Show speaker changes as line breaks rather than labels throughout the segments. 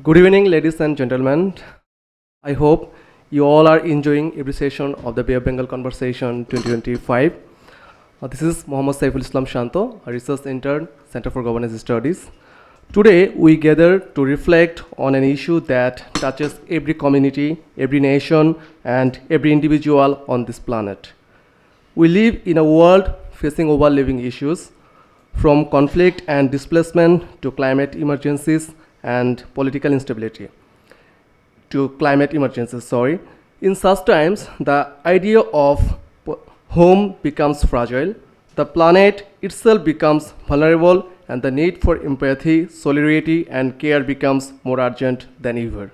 Good evening, ladies and gentlemen. I hope you all are enjoying every session of the Bay of Bengal Conversation 2025. This is Mohammad Saiful Islam Shanto, a research intern, Center for Governance Studies. Today, we gather to reflect on an issue that touches every community, every nation, and every individual on this planet. We live in a world facing over-living issues, from conflict and displacement to climate emergencies and political instability. In such times, the idea of home becomes fragile, the planet itself becomes vulnerable, and the need for empathy, solidarity, and care becomes more urgent than ever.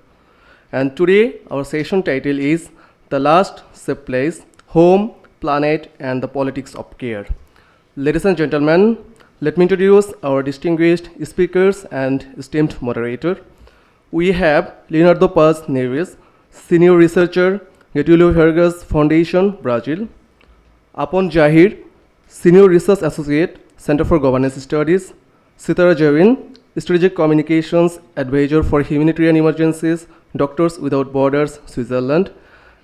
And today, our session title is The Last Safe Place, Home, Planet, and the Politics of Care. Ladies and gentlemen, let me introduce our distinguished speakers and esteemed moderator. We have Leonardo Paz Neves, Senior Researcher, Getulio Vargas Foundation, Brazil. Apon Jahir, Senior Research Associate, Center for Governance Studies. Sitara Javin, Strategic Communications Advisor for Humanitarian Emergencies, Doctors Without Borders, Switzerland.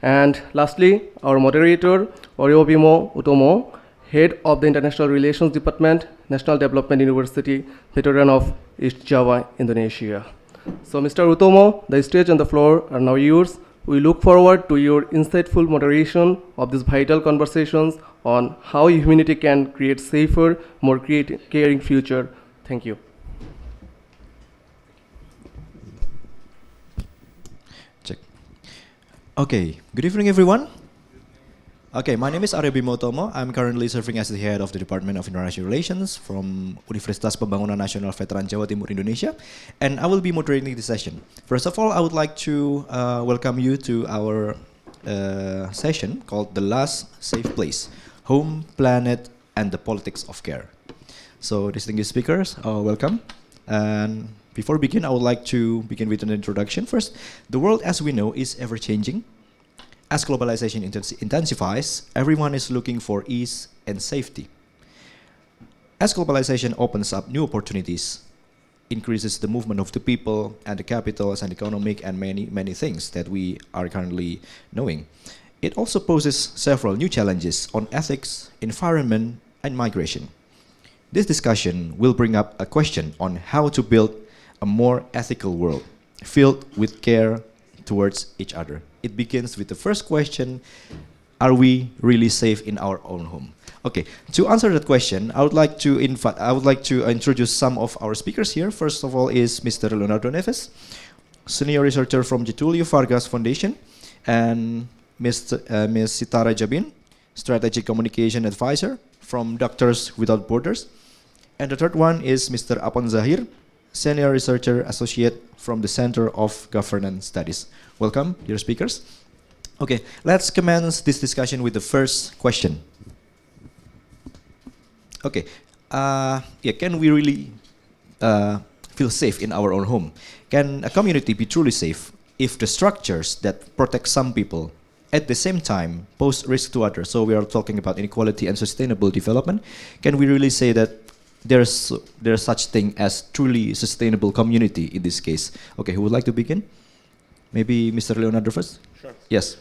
And lastly, our moderator, Oriobimo Utomo, Head of the International Relations Department, National Development University, veteran of East Java, Indonesia. So, Mr. Utomo, the stage and the floor are now yours. We look forward to your insightful moderation of these vital conversations on how humanity can create safer, more caring future. Thank you.
Check. Okay, good evening everyone. Okay, my name is Arya Bimotomo. I'm currently serving as the head of the Department of International Relations from Universitas Pembangunan Nasional Veteran Jawa Timur, Indonesia, and I will be moderating this session. First of all, I would like to welcome you to our session called The Last Safe Place, Home, Planet, and the Politics of Care. So, distinguished speakers, welcome. And before we begin, I would like to begin with an introduction. First, the world as we know is ever-changing. As globalization intensifies, everyone is looking for ease and safety. As globalization opens up new opportunities, increases the movement of the people and the capitals and economic and many things that we are currently knowing, it also poses several new challenges on ethics, environment, and migration. This discussion will bring up a question on how to build a more ethical world, filled with care towards each other. It begins with the first question: are we really safe in our own home? Okay, to answer that question, I would like to introduce some of our speakers here. First of all is Mr. Leonardo Neves, Senior Researcher from Getulio Vargas Foundation, and Ms. Sitara Jabin, Strategic Communication Advisor from Doctors Without Borders. And the third one is Mr. Apon Zahir, Senior Researcher Associate from the Center of Governance Studies. Welcome, dear speakers. Okay, let's commence this discussion with the first question. Okay, can we really feel safe in our own home? Can a community be truly safe if the structures that protect some people at the same time pose risk to others? So we are talking about inequality and sustainable development. Can we really say that there's such thing as truly sustainable community in this case? Okay, who would like to begin? Maybe Mr. Leonardo first?
Sure.
Yes.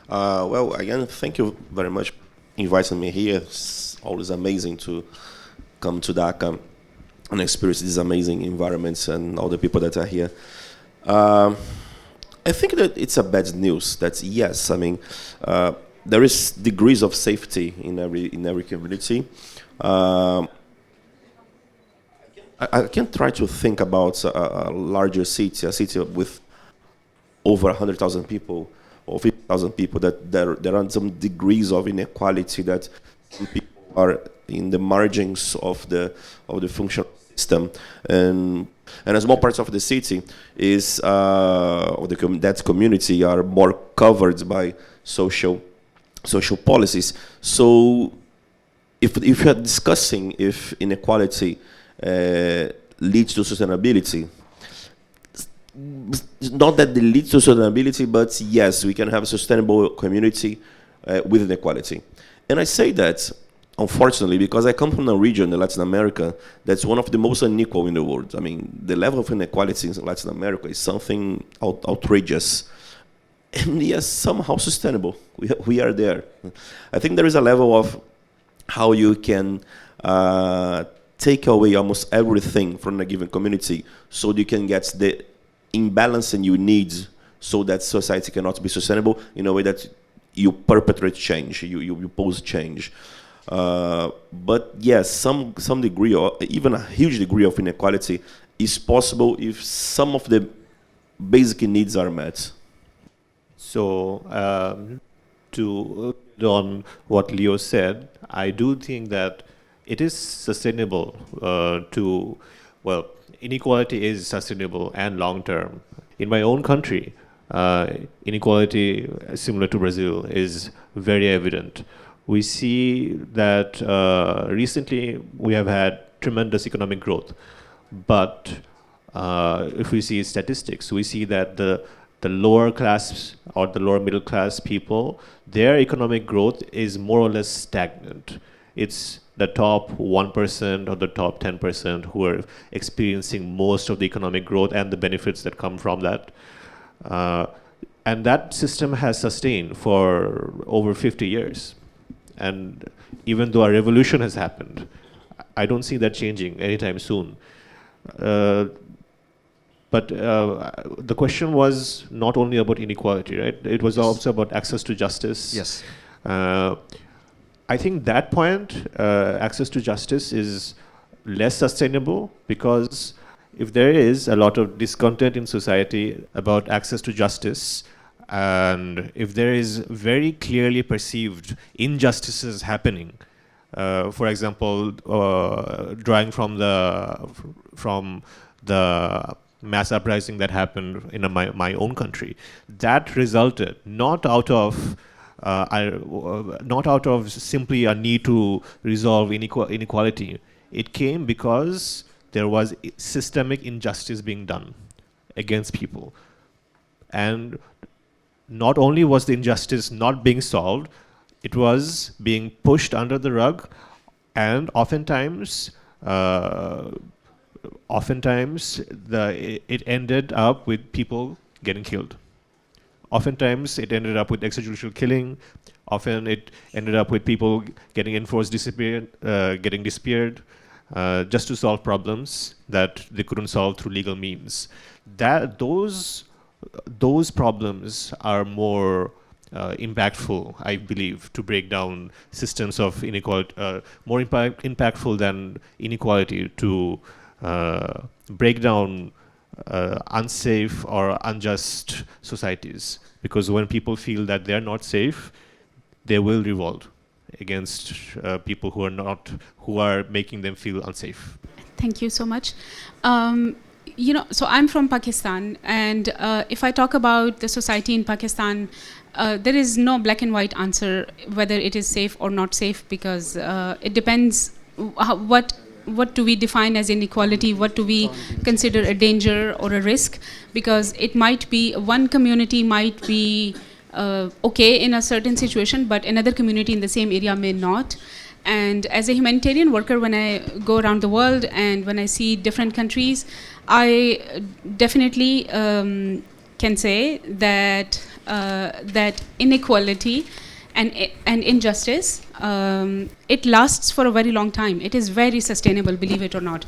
Well, again, thank you very much for inviting me here. It's always amazing to come to Dhaka and experience these amazing environments and all the people that are here. I think that it's a bad news that, yes, I mean, there is degrees of safety in every community. I can try to think about a larger city, a city with over 100,000 people or 50,000 people, that there are some degrees of inequality, that some people are in the margins of the functional system, and a small part of the city is that community are more covered by social policies. So if you are discussing if inequality leads to sustainability, not that they lead to sustainability, but yes, we can have a sustainable community with inequality. And I say that, unfortunately, because I come from a region in Latin America that's one of the most unequal in the world. I mean, the level of inequality in Latin America is something outrageous. And yes, somehow sustainable. We are there. I think there is a level of how you can take away almost everything from a given community so you can get the imbalance and you need so that society cannot be sustainable in a way that you perpetrate change, you pose change. But yes, some degree or even a huge degree of inequality is possible if some of the basic needs are met.
So, to on what Leo said, I do think that it is sustainable inequality is sustainable and long-term. In my own country, inequality, similar to Brazil, is very evident. We see that recently we have had tremendous economic growth, but if we see statistics, we see that the lower class or the lower middle class people, their economic growth is more or less stagnant. It's the top 1% or the top 10% who are experiencing most of the economic growth and the benefits that come from that. And that system has sustained for over 50 years. And even though a revolution has happened, I don't see that changing anytime soon. But the question was not only about inequality, right? It was also about access to justice.
Yes.
I think that point, access to justice, is less sustainable because if there is a lot of discontent in society about access to justice, and if there is very clearly perceived injustices happening, for example, drawing from the mass uprising that happened in my own country, that resulted not out of simply a need to resolve inequality. It came because there was systemic injustice being done against people. And not only was the injustice not being solved, it was being pushed under the rug, and oftentimes it ended up with people getting killed. Oftentimes, it ended up with extrajudicial killing. Often, it ended up with people getting enforced getting disappeared, just to solve problems that they couldn't solve through legal means. Those problems are more impactful, I believe, to break down systems of inequality, more impactful than inequality to break down unsafe or unjust societies. Because when people feel that they're not safe, they will revolt against people who are making them feel unsafe.
Thank you so much. So I'm from Pakistan, and if I talk about the society in Pakistan, there is no black and white answer whether it is safe or not safe, because it depends what do we define as inequality, what do we consider a danger or a risk, because it might be one community might be okay in a certain situation, but another community in the same area may not. And as a humanitarian worker, when I go around the world and when I see different countries, I definitely can say that that inequality and injustice, it lasts for a very long time. It is very sustainable, believe it or not.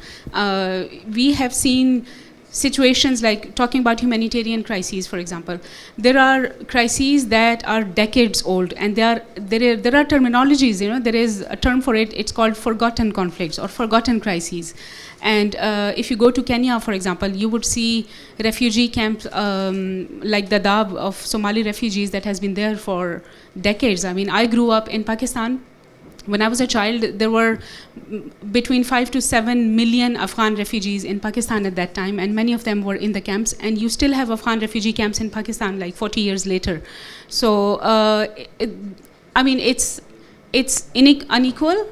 We have seen situations like talking about humanitarian crises, for example. There are crises that are decades old, and there are terminologies. There is a term for it. It's called forgotten conflicts or forgotten crises. And if you go to Kenya, for example, you would see refugee camps like Dadaab of Somali refugees that has been there for decades. I mean, I grew up in Pakistan. When I was a child, there were between 5 to 7 million Afghan refugees in Pakistan at that time, and many of them were in the camps. And you still have Afghan refugee camps in Pakistan like 40 years later. So, it's unequal,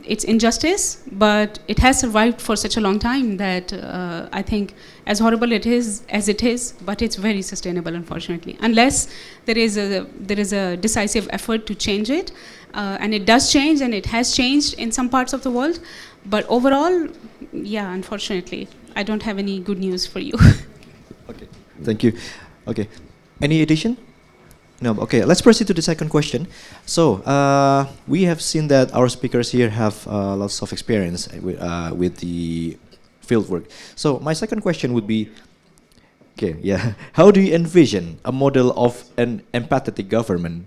it's injustice, but it has survived for such a long time that I think, as horrible it is as it is, but it's very sustainable, unfortunately, unless there is a decisive effort to change it, and it does change, and it has changed in some parts of the world, but overall, yeah, unfortunately, I don't have any good news for you.
Okay, thank you. Okay, any addition? No, okay, let's proceed to the second question. So, we have seen that our speakers here have lots of experience with the field work. So, my second question would be, okay, yeah, how do you envision a model of an empathetic government?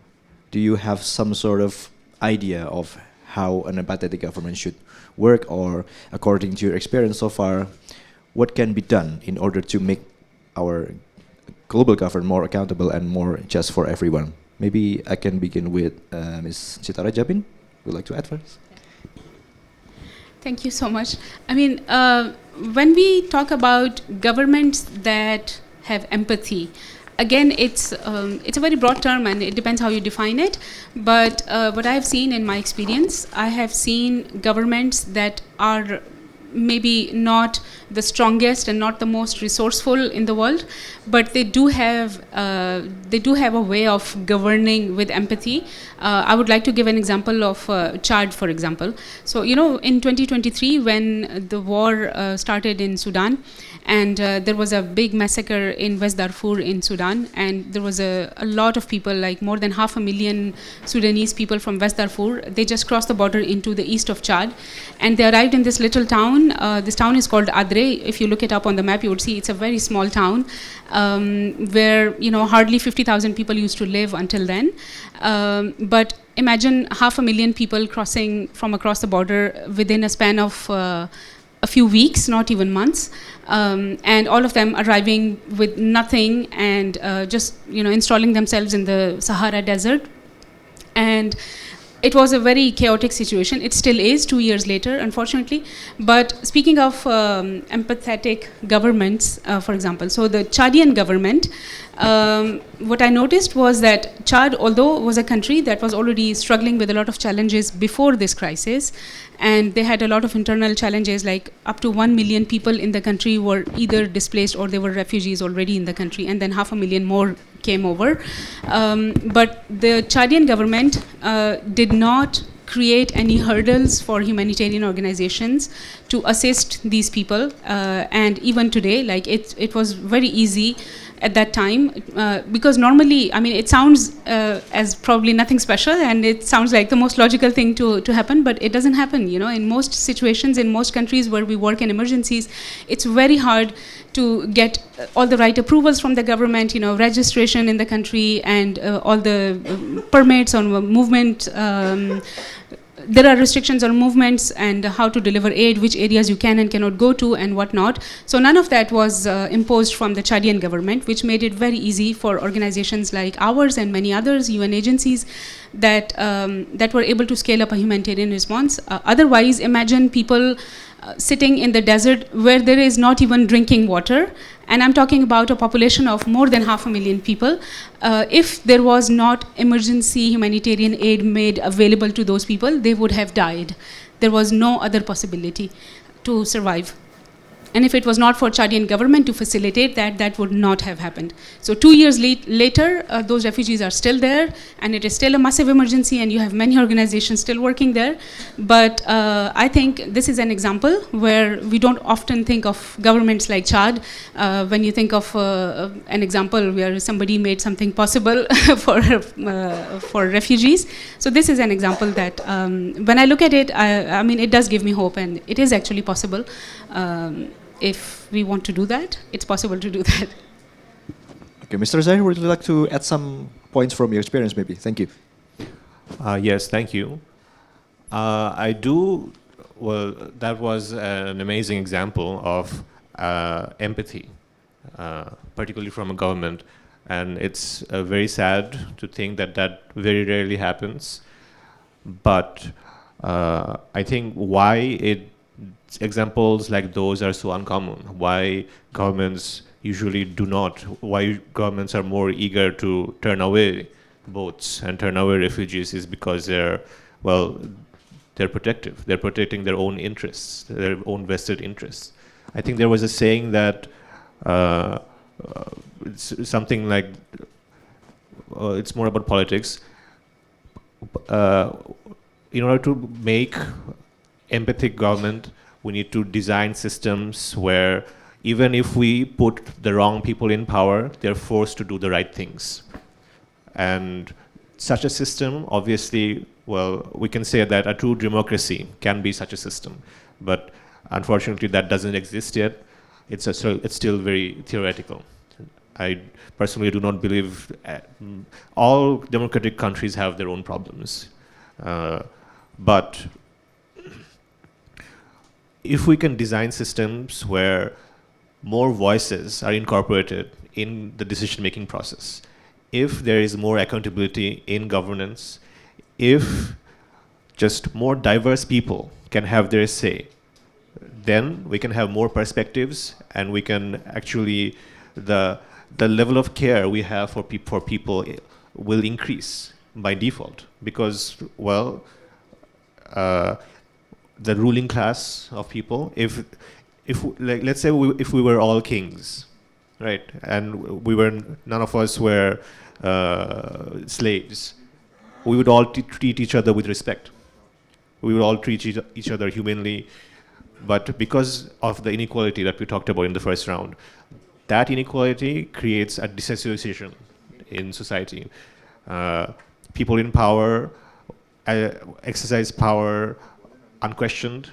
Do you have some sort of idea of how an empathetic government should work, or according to your experience so far, what can be done in order to make our global government more accountable and more just for everyone? Maybe I can begin with Ms. Chitara Jabin. Would like to add first?
Thank you so much. I mean, when we talk about governments that have empathy, again, it's a very broad term, and it depends how you define it. But what I have seen in my experience, I have seen governments that are maybe not the strongest and not the most resourceful in the world, but they do have a way of governing with empathy. I would like to give an example of Chad, for example. So, you know, in 2023, when the war started in Sudan, and there was a big massacre in West Darfur in Sudan, and there was a lot of people, like more than 500,000 Sudanese people from West Darfur. They just crossed the border into the east of Chad, and they arrived in this little town. This town is called Adre. If you look it up on the map, you would see it's a very small town where, you know, hardly 50,000 people used to live until then. But imagine 500,000 people crossing from across the border within a span of a few weeks, not even months, and all of them arriving with nothing and just, you know, installing themselves in the Sahara Desert. And it was a very chaotic situation. It still is 2 years later, unfortunately. But speaking of empathetic governments, for example, so the Chadian government, what I noticed was that Chad, although was a country that was already struggling with a lot of challenges before this crisis, and they had a lot of internal challenges, like up to 1 million people in the country were either displaced or they were refugees already in the country, and then 500,000 more came over. But the Chadian government did not create any hurdles for humanitarian organizations to assist these people. And even today, like it was very easy at that time, because normally, I mean, it sounds as probably nothing special, and it sounds like the most logical thing to happen, but it doesn't happen. You know, in most situations, in most countries where we work in emergencies, it's very hard to get all the right approvals from the government, you know, registration in the country, and all the permits on movement. There are restrictions on movements and how to deliver aid, which areas you can and cannot go to, and whatnot. So none of that was imposed from the Chadian government, which made it very easy for organizations like ours and many others, UN agencies, that were able to scale up a humanitarian response. Otherwise, imagine people sitting in the desert where there is not even drinking water, and I'm talking about a population of more than 500,000 people. If there was not emergency humanitarian aid made available to those people, they would have died. There was no other possibility to survive. And if it was not for Chadian government to facilitate that, that would not have happened. So 2 years later, those refugees are still there, and it is still a massive emergency, and you have many organizations still working there. But I think this is an example where we don't often think of governments like Chad when you think of an example where somebody made something possible for refugees. So this is an example that when I look at it, I mean, it does give me hope, and it is actually possible. If we want to do that, it's possible to do that.
Okay, Mr. Zahir, would you like to add some points from your experience, maybe? Thank you.
Yes, thank you. I do. Well, that was an amazing example of empathy, particularly from a government. And it's very sad to think that that very rarely happens. But I think examples like those are so uncommon. Why governments usually do not, why governments are more eager to turn away boats and turn away refugees is because they're protective. They're protecting their own interests, their own vested interests. I think there was a saying that it's something like, it's more about politics. In order to make empathic government, we need to design systems where even if we put the wrong people in power, they're forced to do the right things. And such a system, obviously, well, we can say that a true democracy can be such a system. But unfortunately, that doesn't exist yet. It's still very theoretical. I personally do not believe all democratic countries have their own problems. But if we can design systems where more voices are incorporated in the decision-making process, if there is more accountability in governance, if just more diverse people can have their say, then we can have more perspectives, and we can actually, the level of care we have for people will increase by default, because, well, the ruling class of people, if like, let's say if we were all kings, right, and none of us were slaves, we would all treat each other with respect. We would all treat each other humanly. But because of the inequality that we talked about in the first round, that inequality creates a disassociation in society. People in power exercise power unquestioned.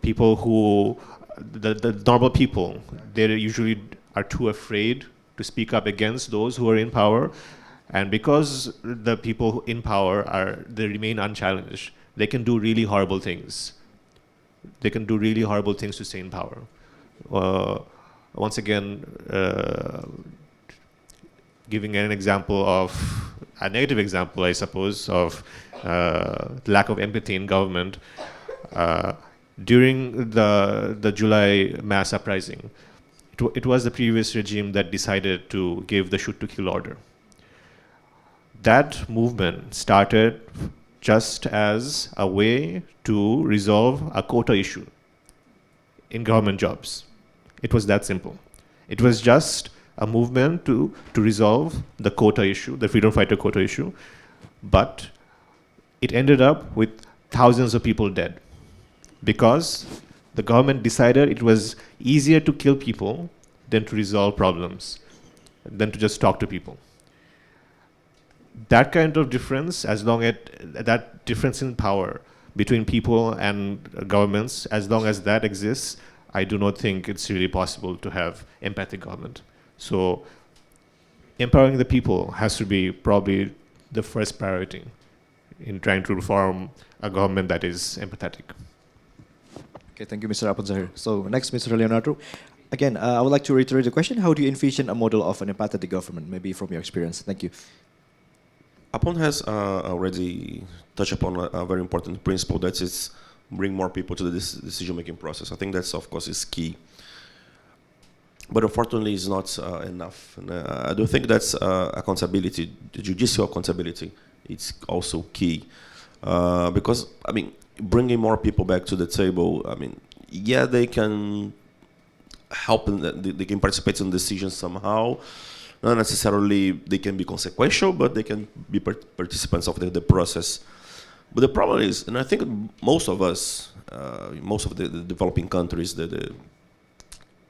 People who, the normal people, they usually are too afraid to speak up against those who are in power. And because the people in power they remain unchallenged, they can do really horrible things. They can do really horrible things to stay in power. Once again, giving an example of, a negative example, I suppose, of lack of empathy in government. During the July mass uprising, it was the previous regime that decided to give the shoot to kill order. That movement started just as a way to resolve a quota issue in government jobs. It was that simple. It was just a movement to resolve the quota issue, the freedom fighter quota issue, but it ended up with thousands of people dead because the government decided it was easier to kill people than to resolve problems, than to just talk to people. That kind of difference, that difference in power between people and governments, as long as that exists, I do not think it's really possible to have empathic government. So empowering the people has to be probably the first priority in trying to reform a government that is empathetic.
Okay, thank you, Mr. Apon Zahir. So next, Mr. Leonardo. Again, I would like to reiterate the question. How do you envision a model of an empathetic government, maybe from your experience? Thank you.
Apon has already touched upon a very important principle, that is bring more people to the decision-making process. I think that's, of course, is key. But unfortunately, it's not enough. And, I do think that's accountability, the judicial accountability. It's also key. Because, I mean, bringing more people back to the table, I mean, yeah, they can help, they can participate in decisions somehow. Not necessarily they can be consequential, but they can be participants of the process. But the problem is, and I think most of us, most of the developing countries,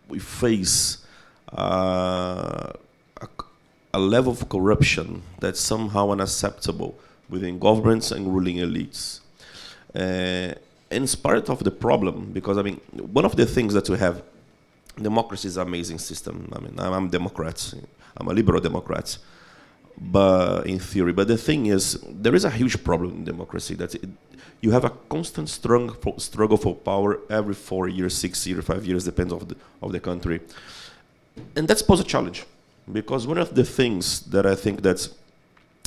we face a level of corruption that's somehow unacceptable within governments and ruling elites. And it's part of the problem, because, I mean, one of the things that we have, democracy is an amazing system. I mean, I'm a Democrat. I'm a liberal Democrat, but in theory. But the thing is, there is a huge problem in democracy, that you have a constant struggle for power every 4 years, 6 years, 5 years, depends of the country. And that's poses a challenge, because one of the things that I think that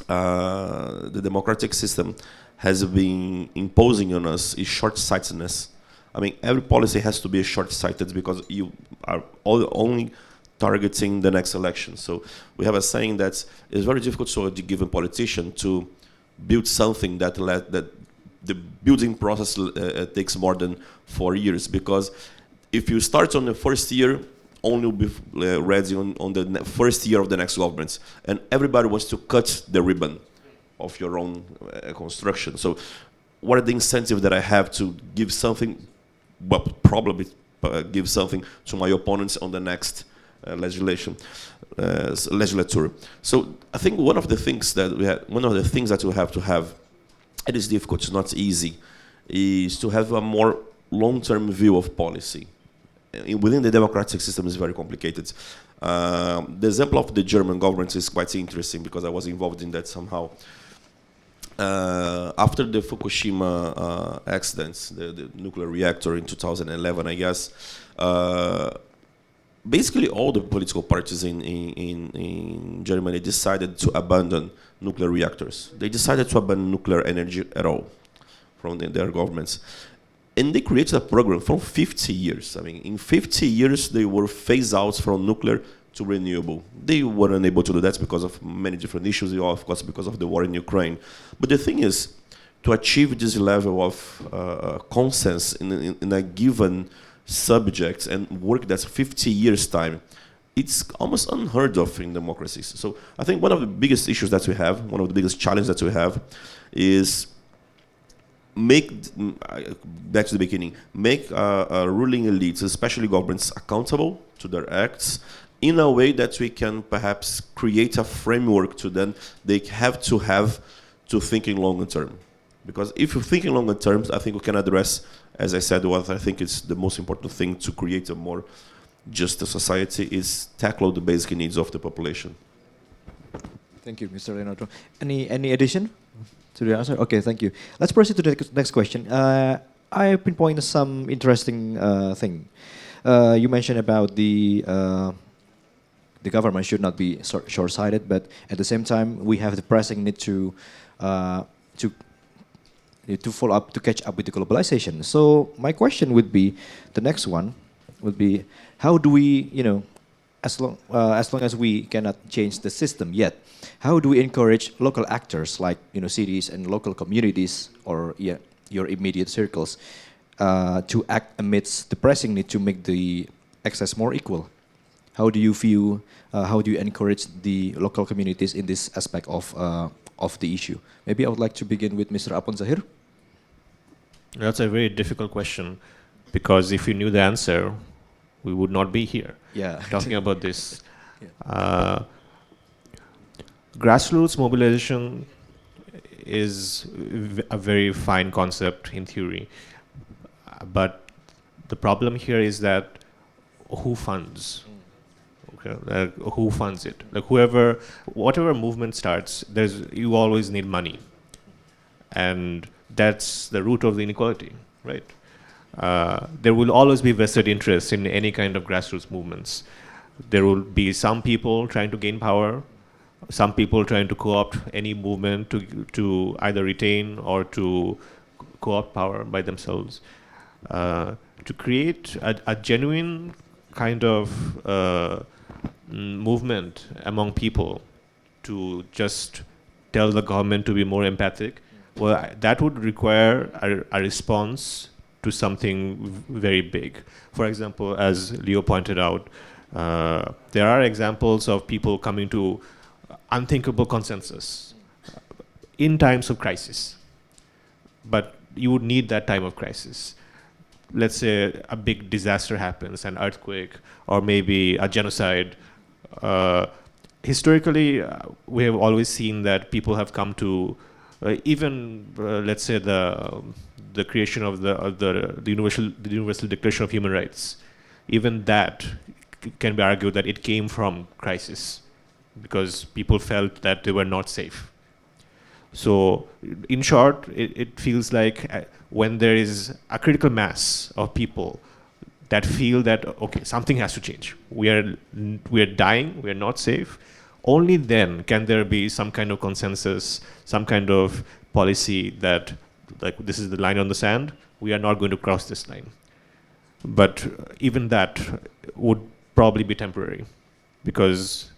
the democratic system has been imposing on us is short-sightedness. I mean, every policy has to be short-sighted, because you are only targeting the next election. So we have a saying that it's very difficult for a given politician to build something that the building process takes more than 4 years, because if you start on the first year, only will be ready on the first year of the next government, and everybody wants to cut the ribbon of your own construction. So what are the incentives that I have to give something, but probably give something to my opponents on the next legislature? So I think one of the things that we have to have, it is difficult, it's not easy, is to have a more long-term view of policy. Within the democratic system is very complicated. The example of the German government is quite interesting because I was involved in that somehow. After the Fukushima accident, the nuclear reactor in 2011, I guess, basically all the political parties in Germany decided to abandon nuclear reactors. They decided to abandon nuclear energy at all from their governments. And they created a program for 50 years. I mean, in 50 years, they were phased out from nuclear to renewable. They weren't able to do that because of many different issues, of course, because of the war in Ukraine. But the thing is, to achieve this level of consensus in a given subject and work that's 50 years' time, it's almost unheard of in democracies. So I think one of the biggest issues that we have, one of the biggest challenges that we have, is back to the beginning, make ruling elites, especially governments, accountable to their acts in a way that we can perhaps create a framework to then they have to thinking longer term. Because if you're thinking longer terms, I think we can address, as I said, what I think is the most important thing to create a more just society is tackle the basic needs of the population.
Thank you, Mr. Leonardo. Any addition to the answer? Okay, thank you. Let's proceed to the next question. I pinpointed some interesting thing. You mentioned about the government should not be short-sighted, but at the same time we have the pressing need to follow up, to catch up with the globalization. So my question would be, the next one would be, how do we, as long as we cannot change the system yet, how do we encourage local actors like cities and local communities or your immediate circles to act amidst the pressing need to make the access more equal? How do you view? How do you encourage the local communities in this aspect of the issue? Maybe I would like to begin with Mr. Apon Zahir.
That's a very difficult question, because if you knew the answer, we would not be here talking about this.
Yeah.
Grassroots mobilization is a very fine concept in theory, but the problem here is that who funds? Okay, who funds it? Like whatever movement starts, you always need money, and that's the root of the inequality, right? There will always be vested interests in any kind of grassroots movements. There will be some people trying to gain power, some people trying to co-opt any movement to either retain or to co-opt power by themselves. To create a genuine kind of movement among people to just tell the government to be more empathic, well, that would require a response to something very big. For example, as Leo pointed out, there are examples of people coming to unthinkable consensus in times of crisis. But you would need that time of crisis. Let's say a big disaster happens, an earthquake, or maybe a genocide. Historically, we have always seen that people have come to let's say the creation of the Universal Declaration of Human Rights. Even that can be argued that it came from crisis, because people felt that they were not safe. So, in short, it feels like when there is a critical mass of people that feel that, okay, something has to change. We are dying, we are not safe. Only then can there be some kind of consensus, some kind of policy that, like, this is the line on the sand, we are not going to cross this line. But even that would probably be temporary. because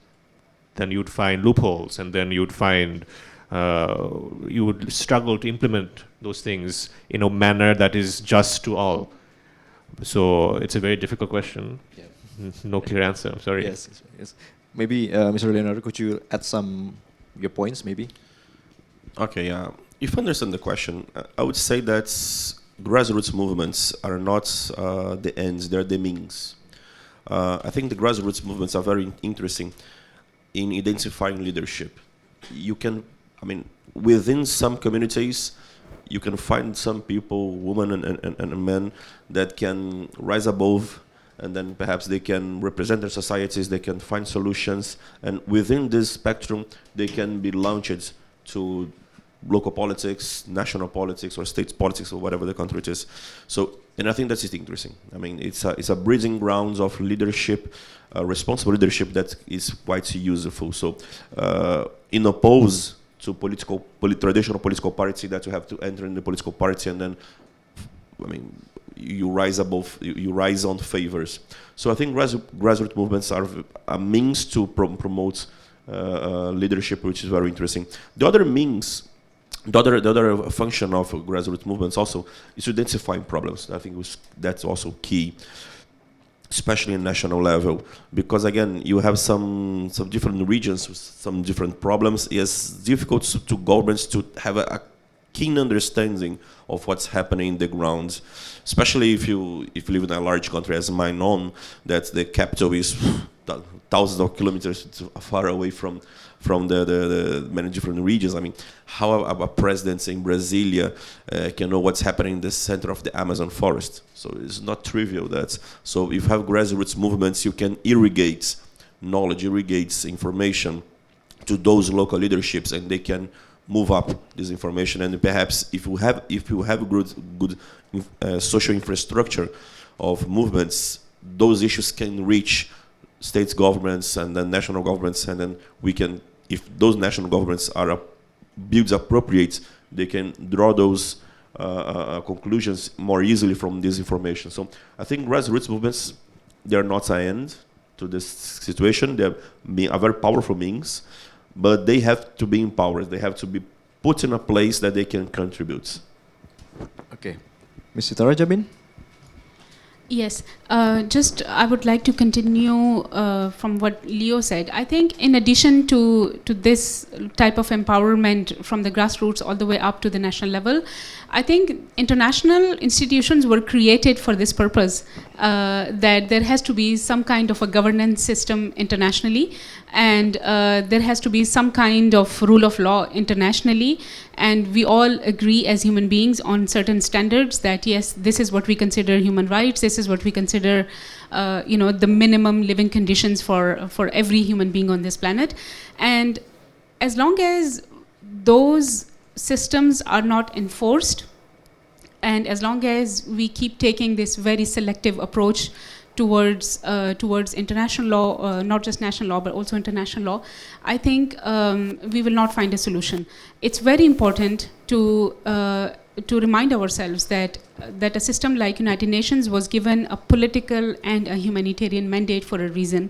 then you'd find loopholes, and then you'd find you would struggle to implement those things in a manner that is just to all. So it's a very difficult question.
Yeah.
No clear answer. I'm sorry.
Yes. Maybe, Mr. Leonardo, could you add some your points, maybe?
Okay, yeah. If I understand the question, I would say that grassroots movements are not the ends, they're the means. I think the grassroots movements are very interesting in identifying leadership. You can, within some communities, you can find some people, women and men, that can rise above, and then perhaps they can represent their societies, they can find solutions, and within this spectrum, they can be launched to local politics, national politics, or state politics, or whatever the country it is. So, and I think that's it interesting. It's a breeding grounds of leadership, responsible leadership that is quite useful. So, in oppose to traditional political party, that you have to enter in the political party, and then, you rise above, you rise on favors. So I think grassroots movements are a means to promote leadership, which is very interesting. The other means, the other function of grassroots movements also is identifying problems. I think that's also key, especially in national level, because again, you have some different regions with some different problems. It's difficult to governments to have a keen understanding of what's happening in the ground, especially if you live in a large country as mine own, that the capital is thousands of kilometers far away from the many different regions. How a president in Brasilia can know what's happening in the center of the Amazon forest? So it's not trivial. So if you have grassroots movements, you can irrigate knowledge, irrigate information to those local leaderships, and they can move up this information. And perhaps if you have good social infrastructure of movements, those issues can reach state governments and then national governments, and then we can, if those national governments are builds appropriate, they can draw those conclusions more easily from this information. So I think grassroots movements, they're not an end to this situation. They're a very powerful means, but they have to be empowered. They have to be put in a place that they can contribute.
Okay. Ms. Sitara Jabin?
Yes, I would like to continue from what Leo said. I think in addition to this type of empowerment from the grassroots all the way up to the national level, I think international institutions were created for this purpose, that there has to be some kind of a governance system internationally, and there has to be some kind of rule of law internationally, and we all agree as human beings on certain standards that yes, this is what we consider human rights, this is what we consider the minimum living conditions for every human being on this planet. And as long as those systems are not enforced, and as long as we keep taking this very selective approach towards international law, not just national law, but also international law, I think we will not find a solution. It's very important to remind ourselves that a system like United Nations was given a political and a humanitarian mandate for a reason.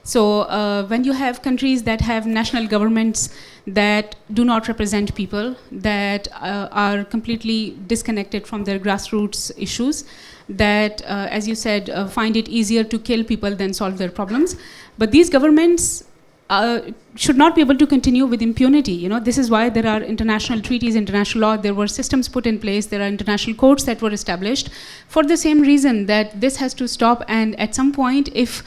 So when you have countries that have national governments that do not represent people, that are completely disconnected from their grassroots issues, that, as you said, find it easier to kill people than solve their problems. But these governments should not be able to continue with impunity. This is why there are international treaties, international law. There were systems put in place. There are international courts that were established for the same reason, that this has to stop. And at some point, if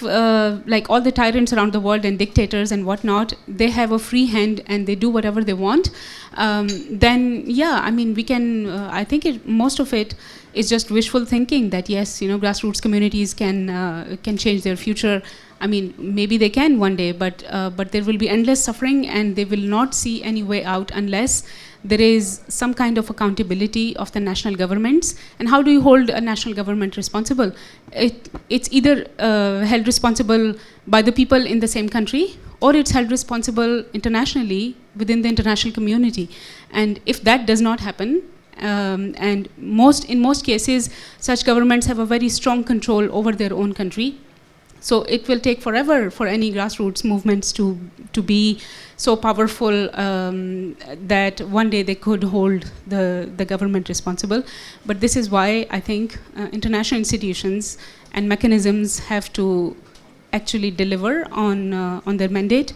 like all the tyrants around the world and dictators and whatnot, they have a free hand and they do whatever they want, then yeah, we can. I think most of it is just wishful thinking that yes, grassroots communities can change their future. Maybe they can one day, but there will be endless suffering, and they will not see any way out unless there is some kind of accountability of the national governments. And how do you hold a national government responsible? It's either held responsible by the people in the same country, or it's held responsible internationally within the international community. And if that does not happen, and in most cases, such governments have a very strong control over their own country. So it will take forever for any grassroots movements to be so powerful that one day they could hold the government responsible. But this is why I think international institutions and mechanisms have to actually deliver on their mandate.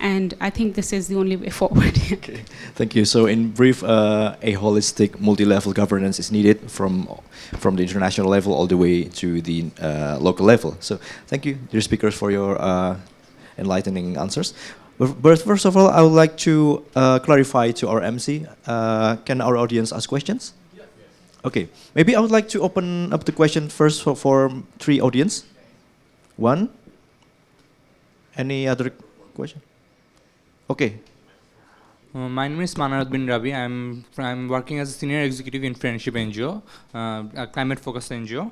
And I think this is the only way forward.
Okay, thank you. So in brief, a holistic multi-level governance is needed from the international level all the way to the local level. So thank you, dear speakers, for your enlightening answers. But first of all, I would like to clarify to our MC, can our audience ask questions? Okay, maybe I would like to open up the question first for three audience. One. Any other question? Okay.
My name is Manarad bin Rabi. I'm working as a senior executive in Friendship NGO, a climate-focused NGO.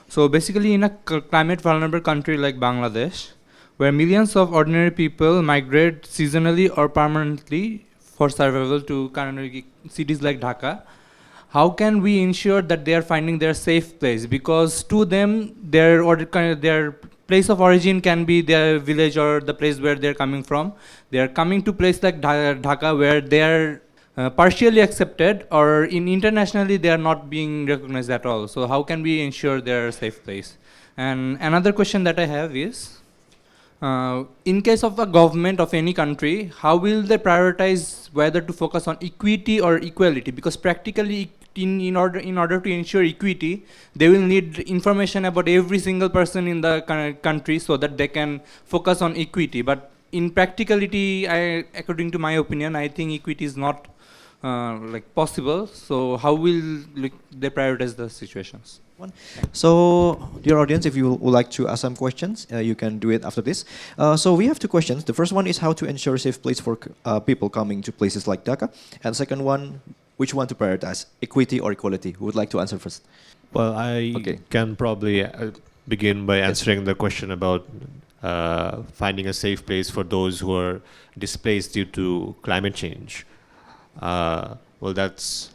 So basically, in a climate vulnerable country like Bangladesh, where millions of ordinary people migrate seasonally or permanently for survival to cities like Dhaka, how can we ensure that they are finding their safe place? Because to them, their place of origin can be their village or the place where they're coming from. They are coming to place like Dhaka where they are partially accepted, or internationally they are not being recognized at all. So how can we ensure their safe place? And another question that I have is, in case of a government of any country, how will they prioritize whether to focus on equity or equality? Because practically, in order to ensure equity, they will need information about every single person in the country so that they can focus on equity. But in practicality, according to my opinion, I think equity is not possible. So how will they prioritize the situations?
So, dear audience, if you would like to ask some questions, you can do it after this. So we have two questions. The first one is how to ensure a safe place for people coming to places like Dhaka. And second one, which one to prioritize, equity or equality? Who would like to answer first?
Well, I can probably begin by answering the question about finding a safe place for those who are displaced due to climate change. Well, that's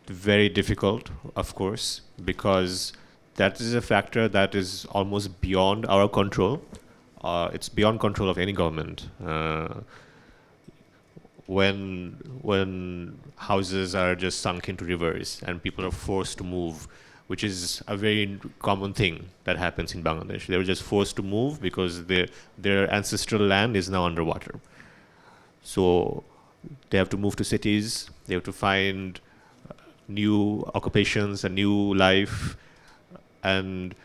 very difficult, of course, because that is a factor that is almost beyond our control. It's beyond control of any government. When houses are just sunk into rivers and people are forced to move, which is a very common thing that happens in Bangladesh. They were just forced to move because their ancestral land is now underwater. So they have to move to cities, they have to find new occupations, a new life, and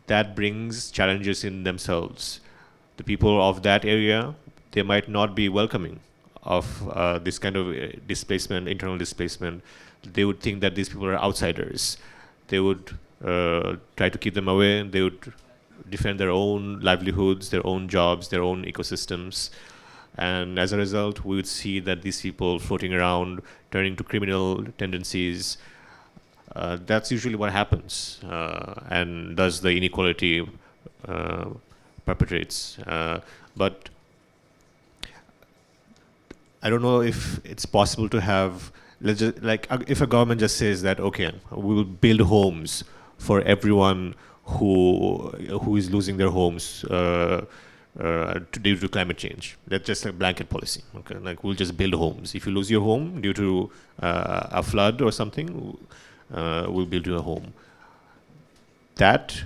that brings challenges in themselves. The people of that area, they might not be welcoming of this kind of displacement, internal displacement. They would think that these people are outsiders. They would try to keep them away. They would defend their own livelihoods, their own jobs, their own ecosystems. And as a result, we would see that these people floating around, turning to criminal tendencies. That's usually what happens, and thus the inequality perpetrates. But I don't know if it's possible to have, if a government just says that, okay, we will build homes for everyone who is losing their homes due to climate change. That's just a blanket policy. Okay, like we'll just build homes. If you lose your home due to a flood or something, we'll build you a home. That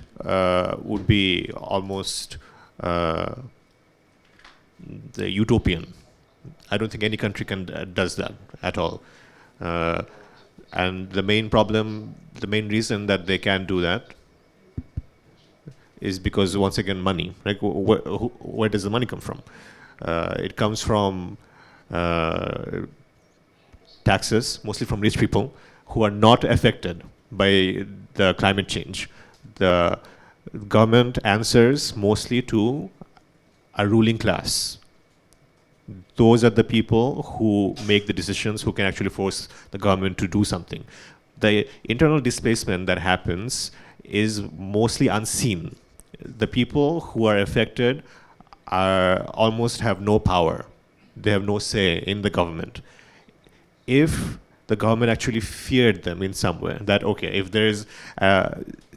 would be almost the utopian. I don't think any country does that at all. And the main problem, the main reason that they can't do that is because, once again, money. Like, where does the money come from? It comes from taxes, mostly from rich people, who are not affected by the climate change. The government answers mostly to a ruling class. Those are the people who make the decisions, who can actually force the government to do something. The internal displacement that happens is mostly unseen. The people who are affected almost have no power. They have no say in the government. If the government actually feared them in some way, that, okay, if there's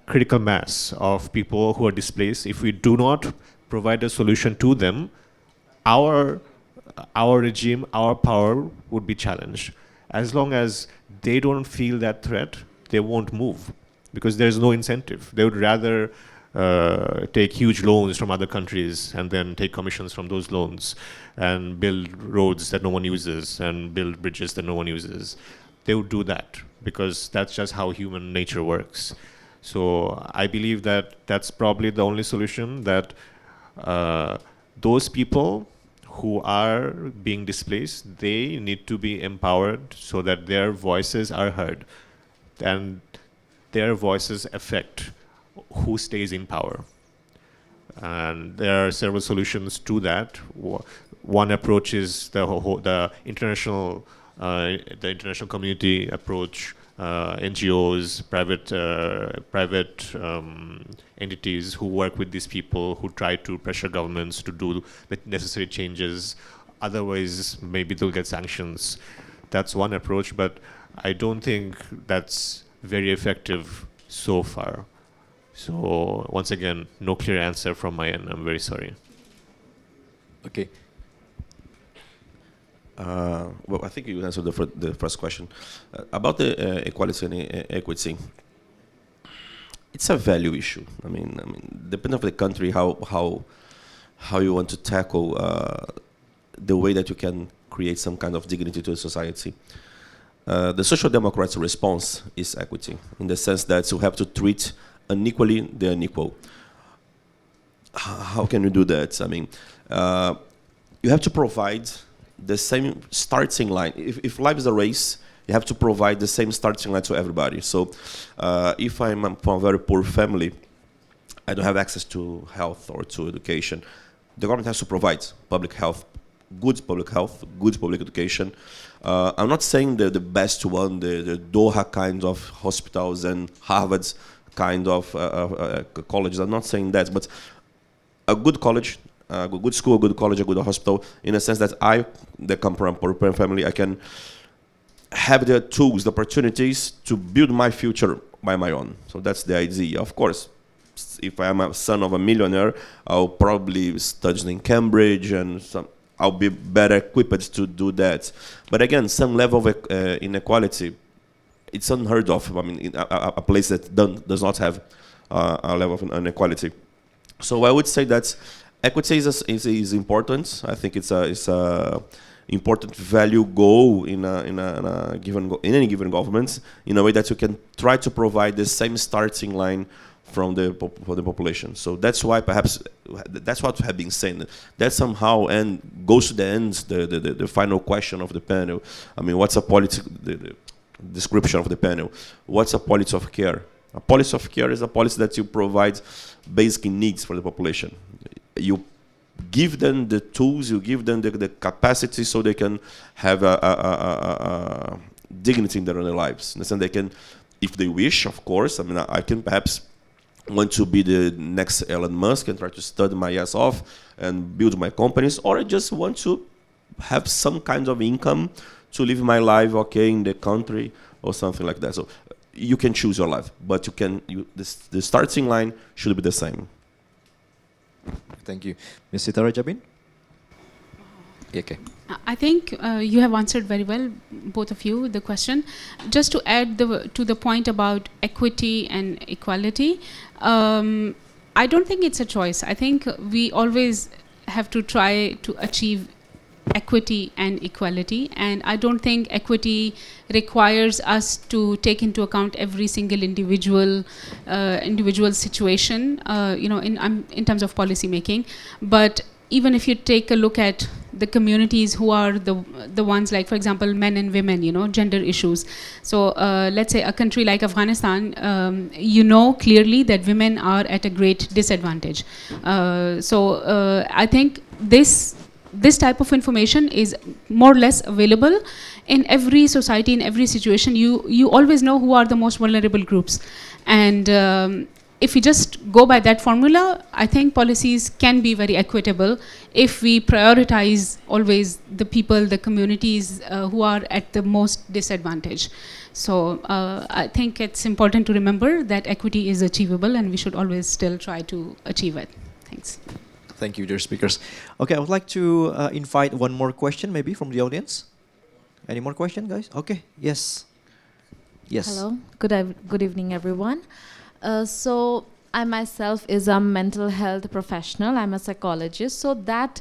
critical mass of people who are displaced, if we do not provide a solution to them, our regime, our power would be challenged. As long as they don't feel that threat, they won't move because there's no incentive. They would rather take huge loans from other countries and then take commissions from those loans and build roads that no one uses and build bridges that no one uses. They would do that because that's just how human nature works. So I believe that that's probably the only solution, that those people who are being displaced, they need to be empowered so that their voices are heard and their voices affect who stays in power. And there are several solutions to that. One approach is the international community approach, NGOs, private entities who work with these people, who try to pressure governments to do the necessary changes. Otherwise, maybe they'll get sanctions. That's one approach, but I don't think that's very effective so far. So once again, no clear answer from my end. I'm very sorry.
Okay.
Well, I think you answered the first question. About the equality and equity. It's a value issue. I mean, depending on the country, how you want to tackle the way that you can create some kind of dignity to the society. The Social Democrats' response is equity, in the sense that you have to treat unequally the unequal. How can you do that? I mean, you have to provide the same starting line. If life is a race, you have to provide the same starting line to everybody. So if I'm from a very poor family, I don't have access to health or to education, the government has to provide public health, good public education. I'm not saying the best one, the Doha kind of hospitals and Harvard's kind of colleges. I'm not saying that, but a good college, a good school, a good college, a good hospital, in a sense that that come from a poor family, I can have the tools, the opportunities to build my future by my own. So that's the idea. Of course, if I am a son of a millionaire, I'll probably study in Cambridge and I'll be better equipped to do that. But again, some level of inequality, it's unheard of. I mean, a place that does not have a level of inequality. So I would say that equity is important. I think it's a important value goal in any given government, in a way that you can try to provide the same starting line for the population. So that's why perhaps that's what we have been saying. That somehow goes to the end, the final question of the panel. I mean, what's a policy? The description of the panel. What's a policy of care? A policy of care is a policy that you provide basic needs for the population. You give them the tools, you give them the capacity so they can have a dignity in their own lives. In the sense they can, if they wish, of course. I mean, I can perhaps want to be the next Elon Musk and try to study my ass off and build my companies, or I just want to have some kind of income to live my life okay in the country or something like that. So you can choose your life, but the starting line should be the same.
Thank you. Ms. Sitara Jabin? Okay.
I think you have answered very well, both of you, the question. Just to add to the point about equity and equality, I don't think it's a choice. I think we always have to try to achieve equity and equality, and I don't think equity requires us to take into account every single individual situation, in terms of policy making. But even if you take a look at the communities who are the ones, like, for example, men and women, gender issues. So let's say a country like Afghanistan, clearly that women are at a great disadvantage. So I think this type of information is more or less available in every society, in every situation. You always know who are the most vulnerable groups, and if we just go by that formula, I think policies can be very equitable if we prioritize always the people, the communities who are at the most disadvantage. So I think it's important to remember that equity is achievable and we should always still try to achieve it. Thanks.
Thank you, dear speakers. Okay, I would like to invite one more question maybe from the audience. Any more question, guys? Okay, yes. Yes.
Hello, good evening, everyone. So I myself is a mental health professional. I'm a psychologist. So that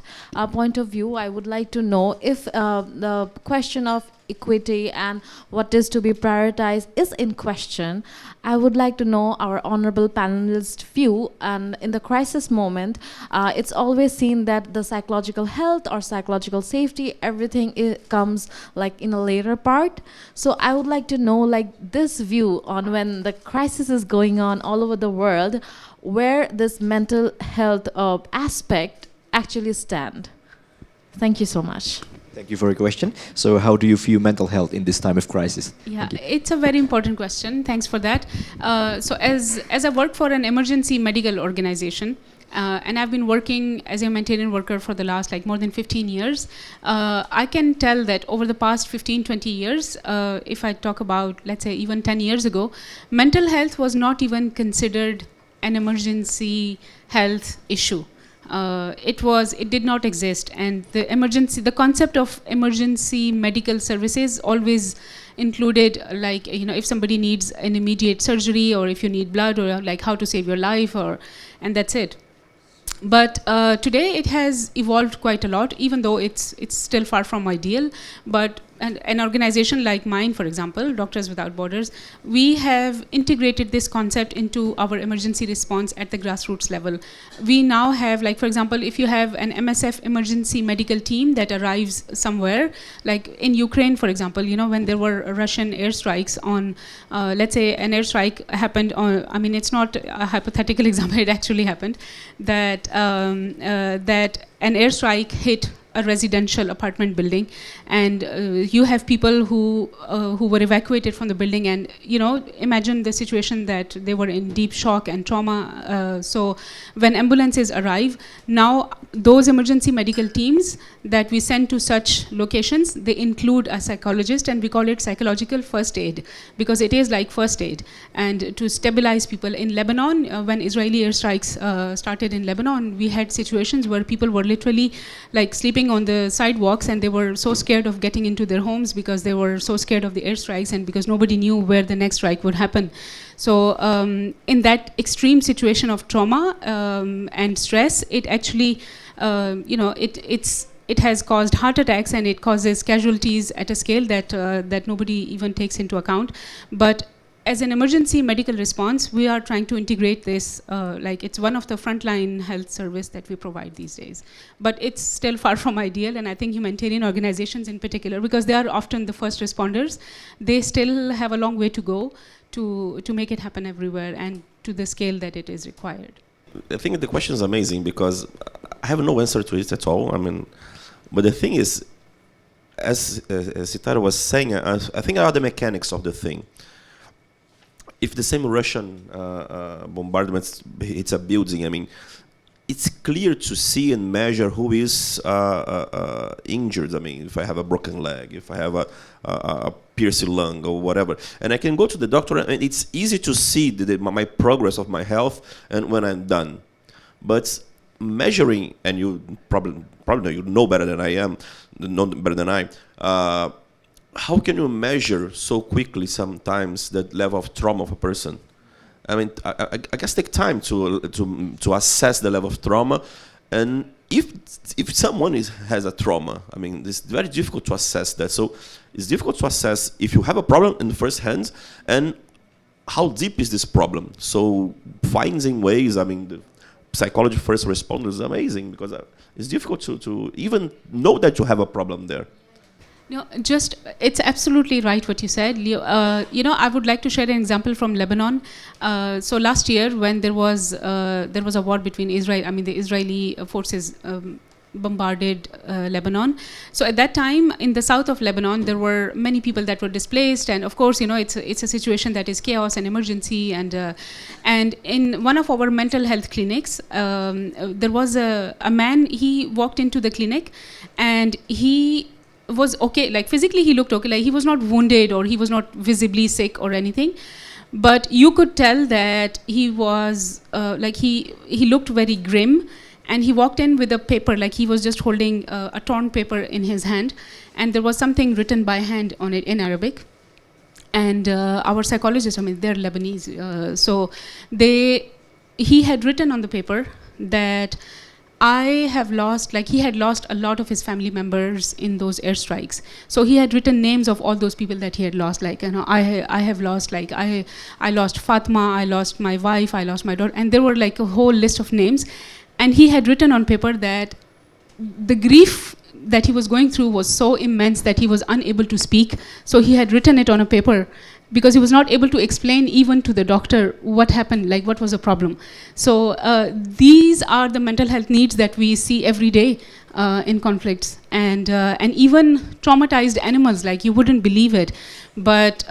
point of view, I would like to know if the question of equity and what is to be prioritized is in question. I would like to know our honorable panelist view. And in the crisis moment, it's always seen that the psychological health or psychological safety, everything comes like in a later part. So I would like to know like this view on when the crisis is going on all over the world, where this mental health aspect actually stand. Thank you so much.
Thank you for your question. So how do you view mental health in this time of crisis?
Yeah, it's a very important question. Thanks for that. So as I work for an emergency medical organization, and I've been working as a humanitarian worker for the last like more than 15 years, I can tell that over the past 15, 20 years, if I talk about, let's say, even 10 years ago, mental health was not even considered an emergency health issue. It did not exist, and the concept of emergency medical services always included like, if somebody needs an immediate surgery, or if you need blood, or like how to save your life, and that's it. But today it has evolved quite a lot, even though it's still far from ideal. But an organization like mine, for example, Doctors Without Borders, we have integrated this concept into our emergency response at the grassroots level. We now have, like, for example, if you have an MSF emergency medical team that arrives somewhere, like in Ukraine, for example, when there were Russian airstrikes on, let's say an airstrike happened on, I mean, it's not a hypothetical example, it actually happened, that an airstrike hit a residential apartment building, and you have people who were evacuated from the building, and imagine the situation that they were in deep shock and trauma. So when ambulances arrive, now those emergency medical teams that we send to such locations, they include a psychologist, and we call it psychological first aid, because it is like first aid. And to stabilize people in Lebanon, when Israeli airstrikes started in Lebanon, we had situations where people were literally like sleeping on the sidewalks, and they were so scared of getting into their homes because they were so scared of the airstrikes, and because nobody knew where the next strike would happen. So in that extreme situation of trauma and stress, it actually, it has caused heart attacks, and it causes casualties at a scale that nobody even takes into account. But as an emergency medical response, we are trying to integrate this, like it's one of the frontline health service that we provide these days. But it's still far from ideal, and I think humanitarian organizations in particular, because they are often the first responders, they still have a long way to go to make it happen everywhere and to the scale that it is required.
I think the question is amazing because I have no answer to it at all. I mean, but the thing is, as Sitara was saying, I think are the mechanics of the thing. If the same Russian bombardment hits a building, I mean, it's clear to see and measure who is injured. I mean, if I have a broken leg, if I have a pierced lung or whatever. And I can go to the doctor, and it's easy to see my progress of my health and when I'm done. But measuring, and you probably you know better than I am, know better than I, how can you measure so quickly sometimes that level of trauma of a person? I mean, I guess take time to assess the level of trauma, and if someone has a trauma, I mean, it's very difficult to assess that. So it's difficult to assess if you have a problem in the first hand, and how deep is this problem. So finding ways, I mean, the psychology first responders is amazing because it's difficult to even know that you have a problem there.
No, it's absolutely right what you said, Leo. I would like to share an example from Lebanon. So last year, when there was a war between Israel, I mean the Israeli forces bombarded Lebanon. So at that time, in the south of Lebanon, there were many people that were displaced, and of course, it's a situation that is chaos and emergency. And in one of our mental health clinics, there was a man. He walked into the clinic, and he was okay. Like physically, he looked okay. Like he was not wounded or he was not visibly sick or anything. But you could tell that he was he looked very grim, and he walked in with a paper, like he was just holding a torn paper in his hand, and there was something written by hand on it in Arabic. And our psychologists, I mean, they're Lebanese, so he had written on the paper that I have lost, like he had lost a lot of his family members in those airstrikes. So he had written names of all those people that he had lost, like, I have lost, like, I lost Fatma, I lost my wife, I lost my daughter, and there were like a whole list of names. And he had written on paper that the grief that he was going through was so immense that he was unable to speak. So he had written it on a paper because he was not able to explain even to the doctor what happened, like what was the problem. So these are the mental health needs that we see every day in conflicts, and even traumatized animals, like you wouldn't believe it. But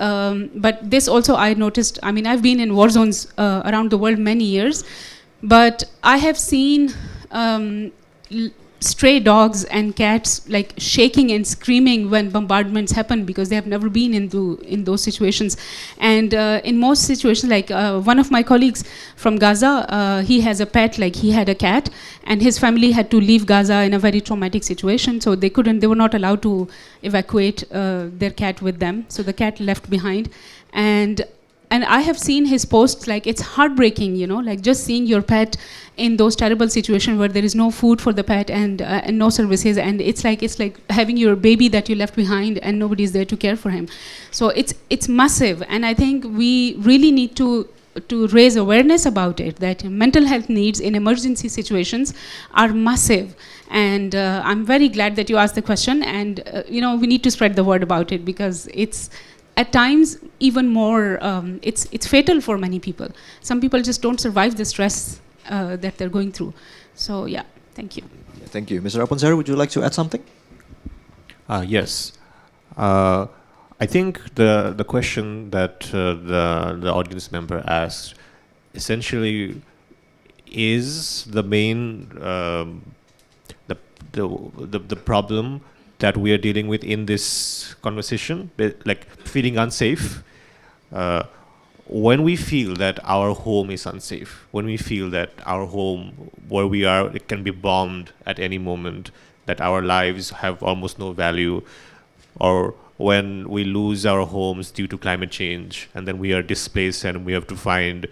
this also I noticed. I mean, I've been in war zones around the world many years, but I have seen stray dogs and cats like shaking and screaming when bombardments happen because they have never been in those situations. And in most situations, like one of my colleagues from Gaza, he has a pet, like he had a cat, and his family had to leave Gaza in a very traumatic situation, so they were not allowed to evacuate their cat with them, so the cat left behind. And I have seen his posts, like it's heartbreaking, like just seeing your pet in those terrible situations where there is no food for the pet and no services, and it's like having your baby that you left behind and nobody's there to care for him. So it's massive, and I think we really need to raise awareness about it, that mental health needs in emergency situations are massive. And I'm very glad that you asked the question, and we need to spread the word about it, because it's at times even more, it's fatal for many people. Some people just don't survive the stress that they're going through. So yeah, thank you.
Thank you. Mr. Aponzar, would you like to add something?
Yes. I think the question that the audience member asked essentially is the main the problem that we are dealing with in this conversation, like feeling unsafe. When we feel that our home is unsafe, when we feel that our home where we are, it can be bombed at any moment, that our lives have almost no value, or when we lose our homes due to climate change and then we are displaced and we have to find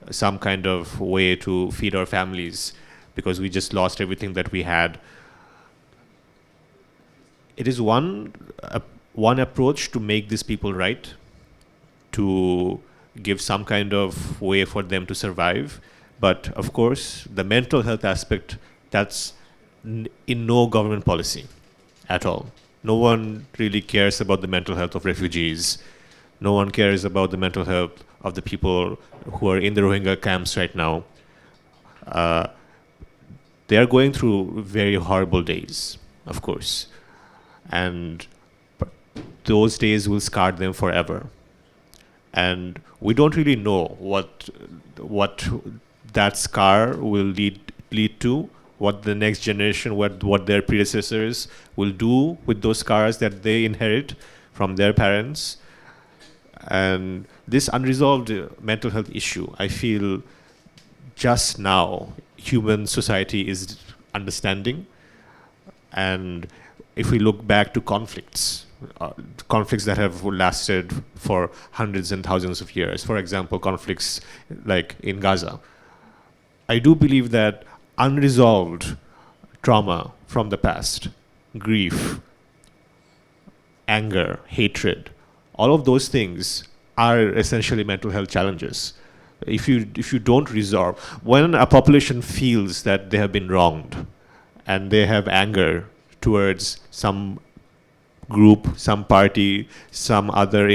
some kind of way to feed our families because we just lost everything that we had. It is one approach to make these people right, to give some kind of way for them to survive. But of course, the mental health aspect, that's in no government policy at all. No one really cares about the mental health of refugees. No one cares about the mental health of the people who are in the Rohingya camps right now. They are going through very horrible days, of course. And those days will scar them forever. And we don't really know what that scar will lead to, what the next generation, what their predecessors will do with those scars that they inherit from their parents. And this unresolved mental health issue, I feel just now human society is understanding. And if we look back to conflicts that have lasted for hundreds and thousands of years, for example, conflicts like in Gaza, I do believe that unresolved trauma from the past, grief, anger, hatred, all of those things are essentially mental health challenges. If you don't resolve, when a population feels that they have been wronged and they have anger towards some group, some party, some other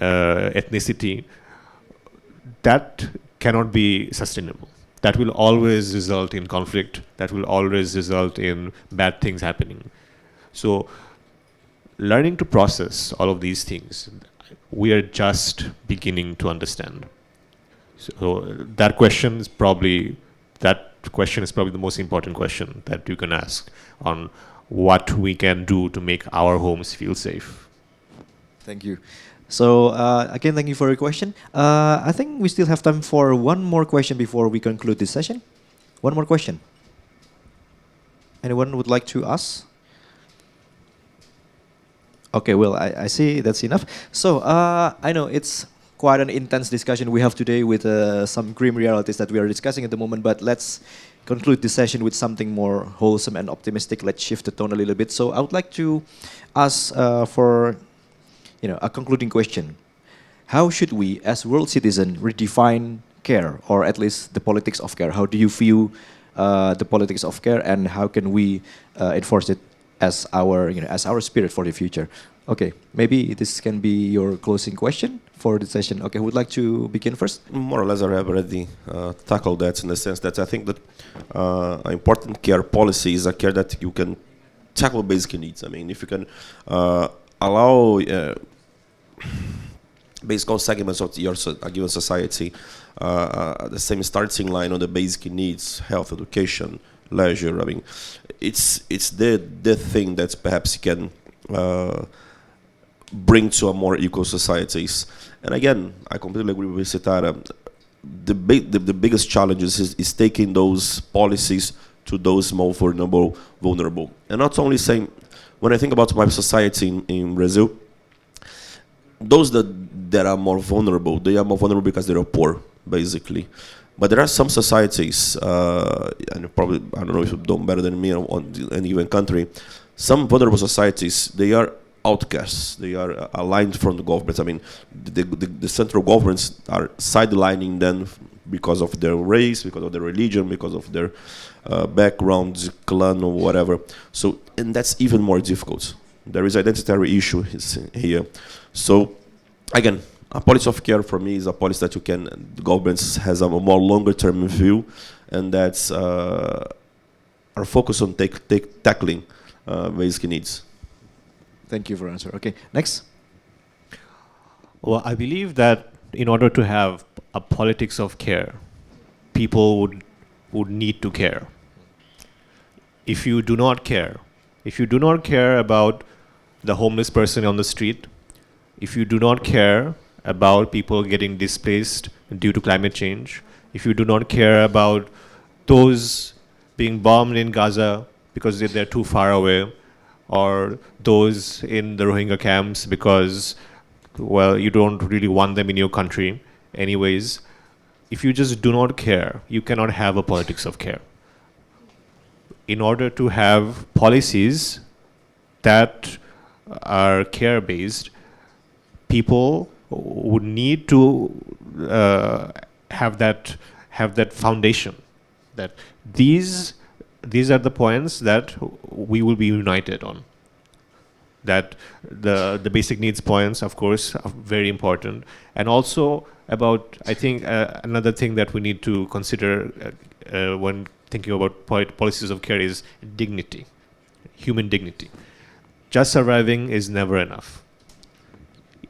ethnicity, that cannot be sustainable. that will always result in conflict, that will always result in bad things happening. So learning to process all of these things, we are just beginning to understand. So that question is probably the most important question that you can ask on what we can do to make our homes feel safe.
Thank you. So again, thank you for your question. I think we still have time for one more question before we conclude this session. One more question. Anyone would like to ask? Okay, well, I see that's enough. So I know it's quite an intense discussion we have today with some grim realities that we are discussing at the moment, but let's conclude this session with something more wholesome and optimistic. Let's shift the tone a little bit. So I would like to ask for a concluding question. How should we, as world citizens, redefine care, or at least the politics of care? How do you view the politics of care, and how can we enforce it as our spirit for the future? Okay, maybe this can be your closing question for the session. Okay, who would like to begin first?
More or less, I have already tackled that, in the sense that I think that an important care policy is a care that you can tackle basic needs. I mean, if you can allow basic all segments of a given society the same starting line on the basic needs, health, education, leisure. I mean, it's the thing that perhaps can bring to a more equal societies. And again, I completely agree with Sitara. The biggest challenge is taking those policies to those more vulnerable. And not only saying, when I think about my society in Brazil, those that are more vulnerable, they are more vulnerable because they are poor, basically. But there are some societies, and probably, I don't know if you know better than me on any given country, some vulnerable societies, they are outcasts. They are aligned from the government. I mean, the central governments are sidelining them because of their race, because of their religion, because of their background, clan, or whatever. So, and that's even more difficult. There is identitary issue here. So, again, a policy of care for me is a policy that the government has a more longer-term view, and that's are focused on tackling basic needs.
Thank you for your answer. Okay, next.
Well, I believe that in order to have a politics of care, people would need to care. If you do not care about the homeless person on the street, if you do not care about people getting displaced due to climate change, if you do not care about those being bombed in Gaza because they're too far away, or those in the Rohingya camps because, well, you don't really want them in your country anyways, if you just do not care, you cannot have a politics of care. In order to have policies that are care-based, people would need to have that foundation, that these are the points that we will be united on. That the basic needs points, of course, are very important. And also about, I think, another thing that we need to consider when thinking about policies of care is dignity, human dignity. Just surviving is never enough.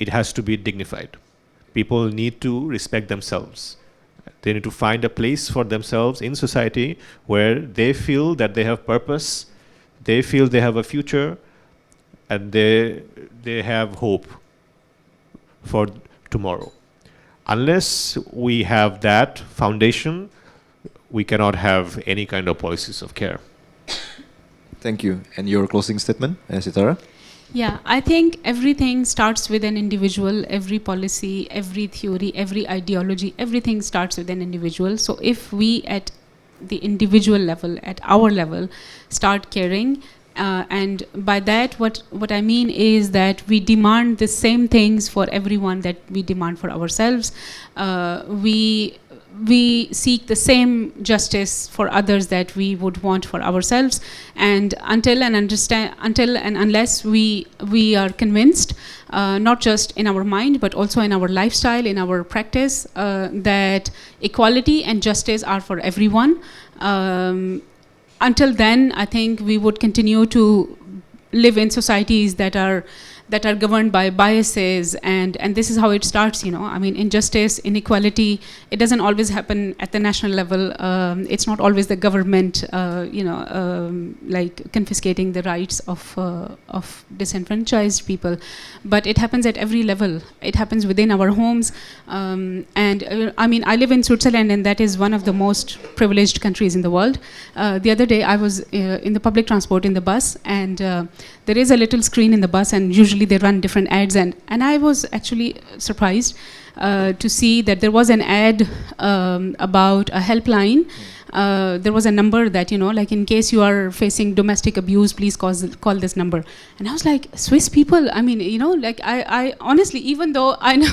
It has to be dignified. People need to respect themselves. They need to find a place for themselves in society where they feel that they have purpose, they feel they have a future, and they have hope for tomorrow. Unless we have that foundation, we cannot have any kind of policies of care.
Thank you. And your closing statement, Sitara?
Yeah, I think everything starts with an individual. Every policy, every theory, every ideology, everything starts with an individual. So if we at the individual level, at our level, start caring, and by that what I mean is that we demand the same things for everyone that we demand for ourselves. we seek the same justice for others that we would want for ourselves, and until and unless we are convinced, not just in our mind but also in our lifestyle, in our practice, that equality and justice are for everyone. Until then, I think we would continue to live in societies that are governed by biases, and this is how it starts, you know. I mean, injustice, inequality, it doesn't always happen at the national level. It's not always the government, like confiscating the rights of disenfranchised people, but it happens at every level. It happens within our homes, I mean, I live in Switzerland, and that is one of the most privileged countries in the world. The other day, I was in the public transport in the bus, and there is a little screen in the bus, and usually they run different ads, and I was actually surprised to see that there was an ad about a helpline. There was a number that, you know, like, in case you are facing domestic abuse, please call this number. And I was like, Swiss people, I mean, you know, like, I honestly, even though I know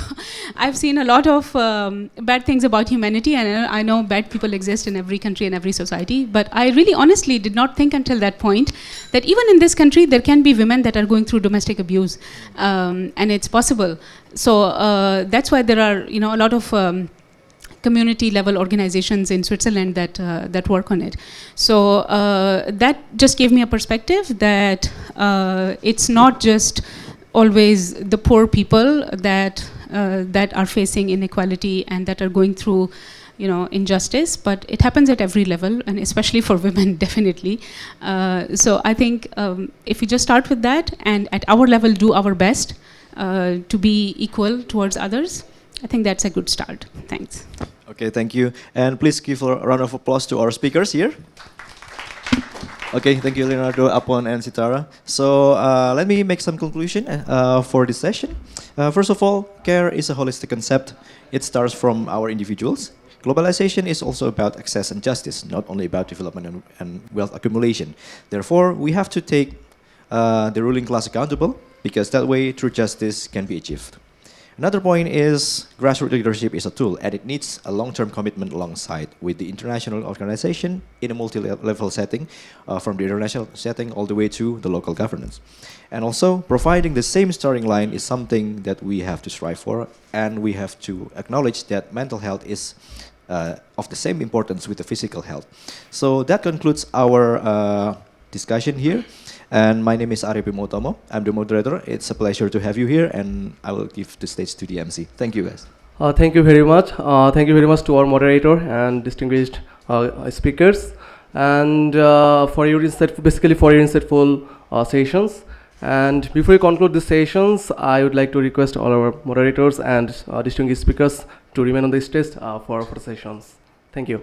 I've seen a lot of bad things about humanity, and I know bad people exist in every country and every society, but I really honestly did not think until that point that even in this country there can be women that are going through domestic abuse, and it's possible. So that's why there are, you know, a lot of community level organizations in Switzerland that work on it. So that just gave me a perspective that it's not just always the poor people that are facing inequality and that are going through, you know, injustice, but it happens at every level, and especially for women, definitely. So I think if we just start with that, and at our level do our best to be equal towards others, I think that's a good start. Thanks.
Okay, thank you. And please give a round of applause to our speakers here. Okay, thank you, Leonardo, Apon, and Sitara. So let me make some conclusion for this session. First of all, care is a holistic concept. It starts from our individuals. Globalization is also about access and justice, not only about development and wealth accumulation. Therefore, we have to take the ruling class accountable, because that way true justice can be achieved. Another point is grassroots leadership is a tool, and it needs a long-term commitment alongside with the international organization in a multi-level setting, from the international setting all the way to the local governance. And also, providing the same starting line is something that we have to strive for, and we have to acknowledge that mental health is of the same importance with the physical health. So that concludes our discussion here. And my name is Arya Bimotomo. I'm the moderator. It's a pleasure to have you here, and I will give the stage to the MC. Thank you, guys.
Thank you very much. Thank you very much to our moderator and distinguished speakers, and for your insightful sessions. And before we conclude the sessions, I would like to request all our moderators and distinguished speakers to remain on the stage for sessions. Thank you.